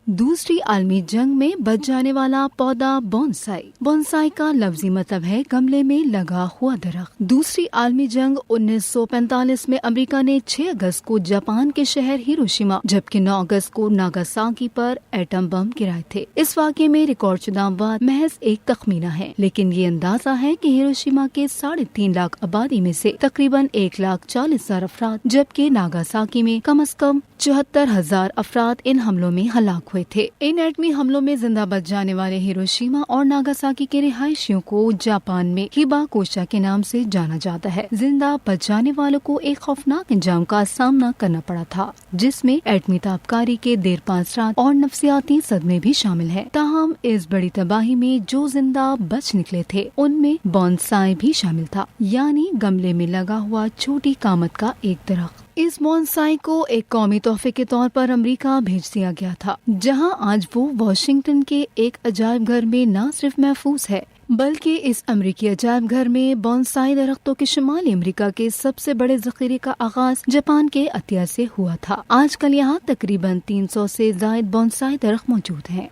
دوسری عالمی جنگ میں بچ جانے والا پودا بونسائی۔ بونسائی کا لفظی مطلب ہے گملے میں لگا ہوا درخت۔ دوسری عالمی جنگ 1945 میں امریکہ نے 6 اگست کو جاپان کے شہر ہیروشیما جبکہ 9 اگست کو ناگاساکی پر ایٹم بم گرائے تھے۔ اس واقعے میں ریکارڈ شدہ اموات محض ایک تخمینہ ہے، لیکن یہ اندازہ ہے کہ ہیروشیما کے 3.5 لاکھ آبادی میں سے تقریباً 1,40,000 افراد جبکہ ناگاساکی میں کم از کم 74,000 افراد ان حملوں میں ہلاک ہوئے تھے۔ ان ایٹمی حملوں میں زندہ بچ جانے والے ہیروشیما اور ناگاساکی کے رہائشیوں کو جاپان میں ہیبا کوشا کے نام سے جانا جاتا ہے۔ زندہ بچ جانے والوں کو ایک خوفناک انجام کا سامنا کرنا پڑا تھا، جس میں ایٹمی تابکاری کے دیرپا اثرات اور نفسیاتی صدمے بھی شامل ہیں۔ تاہم اس بڑی تباہی میں جو زندہ بچ نکلے تھے ان میں بونسائی بھی شامل تھا، یعنی گملے میں لگا ہوا چھوٹی قامت کا ایک درخت۔ اس بونسائی کو ایک قومی تحفے کے طور پر امریکہ بھیج دیا گیا تھا، جہاں آج وہ واشنگٹن کے ایک عجائب گھر میں نہ صرف محفوظ ہے بلکہ اس امریکی عجائب گھر میں بونسائی درختوں کے شمالی امریکہ کے سب سے بڑے ذخیرے کا آغاز جاپان کے عطیہ سے ہوا تھا۔ آج کل یہاں تقریباً 300 سے زائد بونسائی درخت موجود ہیں۔